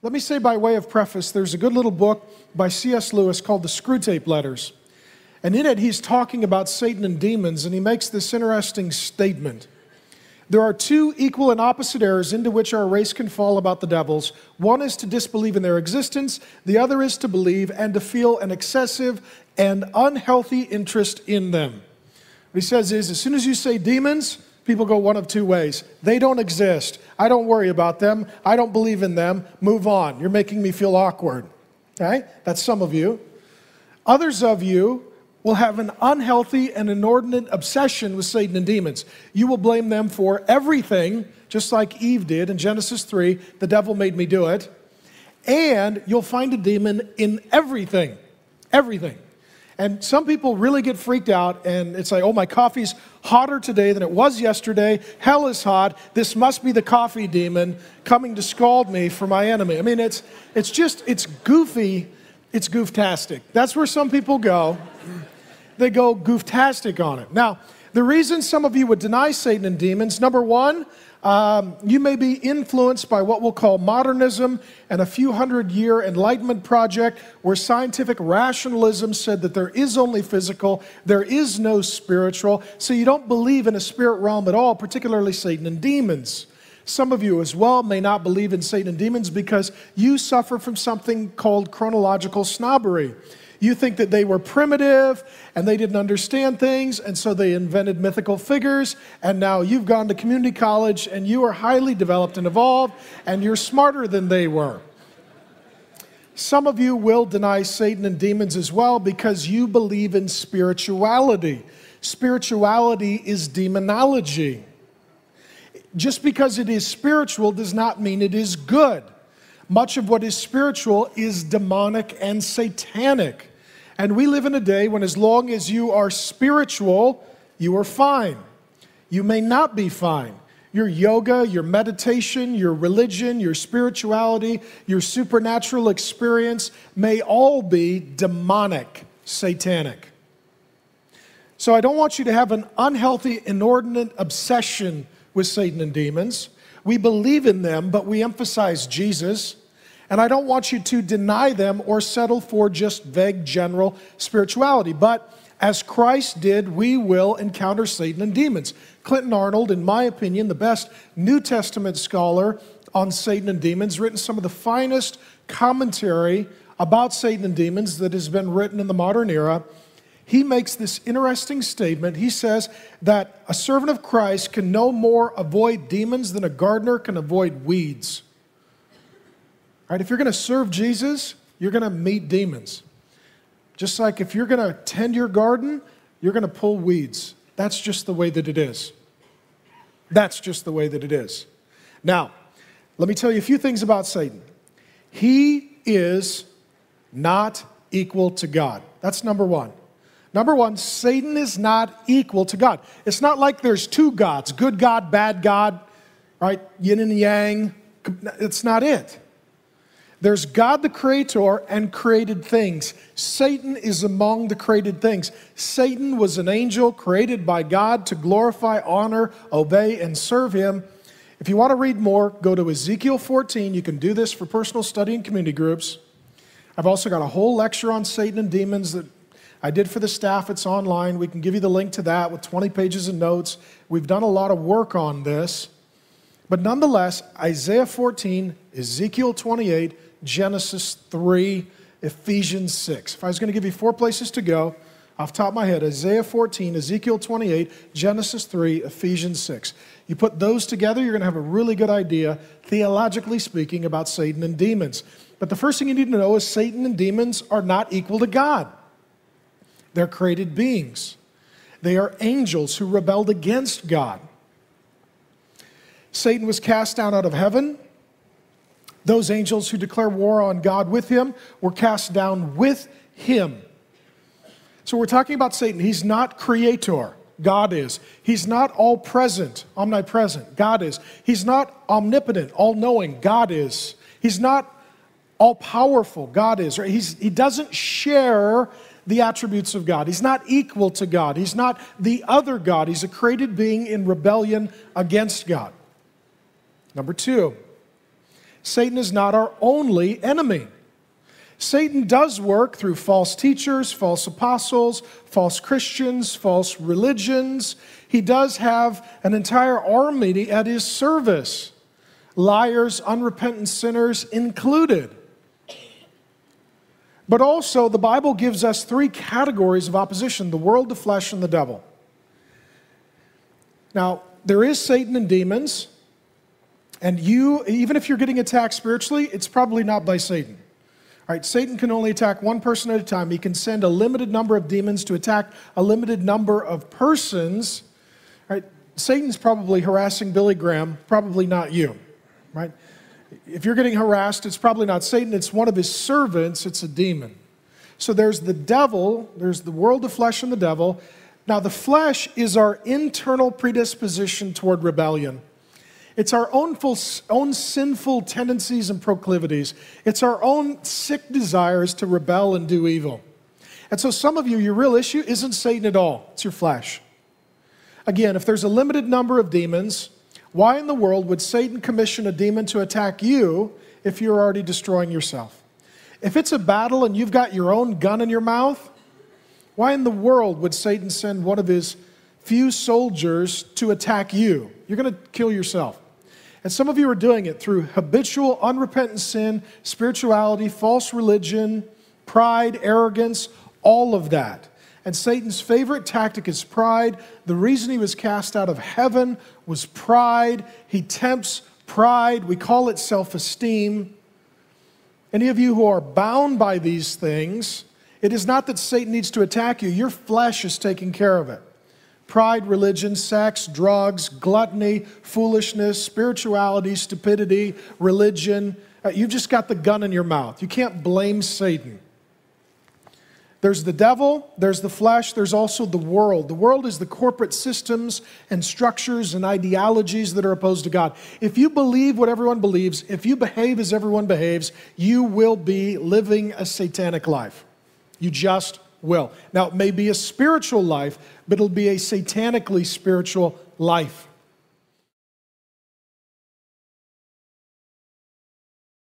Let me say by way of preface, there's a good little book by C.S. Lewis called The Screwtape Letters. And in it, he's talking about Satan and demons, and he makes this interesting statement. There are two equal and opposite errors into which our race can fall about the devils. One is to disbelieve in their existence. The other is to believe and to feel an excessive and unhealthy interest in them. What he says is, as soon as you say demons, people go one of two ways. They don't exist. I don't worry about them. I don't believe in them. Move on. You're making me feel awkward. Okay? That's some of you. Others of you will have an unhealthy and inordinate obsession with Satan and demons. You will blame them for everything, just like Eve did in Genesis 3, the devil made me do it. And you'll find a demon in everything. Everything. And some people really get freaked out, and it's like, oh, my coffee's hotter today than it was yesterday. Hell is hot. This must be the coffee demon coming to scald me for my enemy. I mean, it's goofy. It's gooftastic. That's where some people go. They go gooftastic on it. Now, the reason some of you would deny Satan and demons, number one, you may be influenced by what we'll call modernism and a few hundred-year Enlightenment project where scientific rationalism said that there is only physical, there is no spiritual, so you don't believe in a spirit realm at all, particularly Satan and demons. Some of you as well may not believe in Satan and demons because you suffer from something called chronological snobbery. You think that they were primitive and they didn't understand things, and so they invented mythical figures, and now you've gone to community college and you are highly developed and evolved and you're smarter than they were. Some of you will deny Satan and demons as well because you believe in spirituality. Spirituality is demonology. Just because it is spiritual does not mean it is good. Much of what is spiritual is demonic and satanic. And we live in a day when as long as you are spiritual, you are fine. You may not be fine. Your yoga, your meditation, your religion, your spirituality, your supernatural experience may all be demonic, satanic. So I don't want you to have an unhealthy, inordinate obsession with Satan and demons. We believe in them, but we emphasize Jesus. And I don't want you to deny them or settle for just vague general spirituality. But as Christ did, we will encounter Satan and demons. Clinton Arnold, in my opinion, the best New Testament scholar on Satan and demons, written some of the finest commentary about Satan and demons that has been written in the modern era. He makes this interesting statement. He says that a servant of Christ can no more avoid demons than a gardener can avoid weeds. Right? If you're going to serve Jesus, you're going to meet demons. Just like if you're going to tend your garden, you're going to pull weeds. That's just the way that it is. That's just the way that it is. Now, let me tell you a few things about Satan. He is not equal to God. That's number one. Number one, Satan is not equal to God. It's not like there's two gods, good God, bad God, right? Yin and yang. It's not it. There's God the Creator and created things. Satan is among the created things. Satan was an angel created by God to glorify, honor, obey, and serve Him. If you want to read more, go to Ezekiel 14. You can do this for personal study in community groups. I've also got a whole lecture on Satan and demons that I did for the staff. It's online. We can give you the link to that with 20 pages of notes. We've done a lot of work on this. But nonetheless, Isaiah 14, Ezekiel 28, Genesis 3, Ephesians 6. If I was going to give you 4 places to go, off the top of my head, Isaiah 14, Ezekiel 28, Genesis 3, Ephesians 6. You put those together, you're going to have a really good idea, theologically speaking, about Satan and demons. But the first thing you need to know is Satan and demons are not equal to God. They're created beings. They are angels who rebelled against God. Satan was cast down out of heaven. Those angels who declare war on God with him were cast down with him. So we're talking about Satan. He's not creator. God is. He's not all-present, omnipresent. God is. He's not omnipotent, all-knowing. God is. He's not all-powerful. God is. Right? He doesn't share the attributes of God. He's not equal to God. He's not the other God. He's a created being in rebellion against God. Number two, Satan is not our only enemy. Satan does work through false teachers, false apostles, false Christians, false religions. He does have an entire army at his service, liars, unrepentant sinners included. But also, the Bible gives us three categories of opposition: the world, the flesh, and the devil. Now, there is Satan and demons, and you, even if you're getting attacked spiritually, it's probably not by Satan. All right, Satan can only attack one person at a time. He can send a limited number of demons to attack a limited number of persons. All right, Satan's probably harassing Billy Graham, probably not you, right? If you're getting harassed, it's probably not Satan, it's one of his servants, it's a demon. So there's the devil, there's the world, the flesh, and the devil. Now, the flesh is our internal predisposition toward rebellion. It's our own sinful tendencies and proclivities. It's our own sick desires to rebel and do evil. And so some of you, your real issue isn't Satan at all. It's your flesh. Again, if there's a limited number of demons, why in the world would Satan commission a demon to attack you if you're already destroying yourself? If it's a battle and you've got your own gun in your mouth, why in the world would Satan send one of his few soldiers to attack you? You're going to kill yourself. And some of you are doing it through habitual, unrepentant sin, spirituality, false religion, pride, arrogance, all of that. And Satan's favorite tactic is pride. The reason he was cast out of heaven was pride. He tempts pride. We call it self-esteem. Any of you who are bound by these things, it is not that Satan needs to attack you. Your flesh is taking care of it. Pride, religion, sex, drugs, gluttony, foolishness, spirituality, stupidity, religion. You've just got the gun in your mouth. You can't blame Satan. There's the devil, there's the flesh, there's also the world. The world is the corporate systems and structures and ideologies that are opposed to God. If you believe what everyone believes, if you behave as everyone behaves, you will be living a satanic life. You just will. Now, it may be a spiritual life, but it'll be a satanically spiritual life.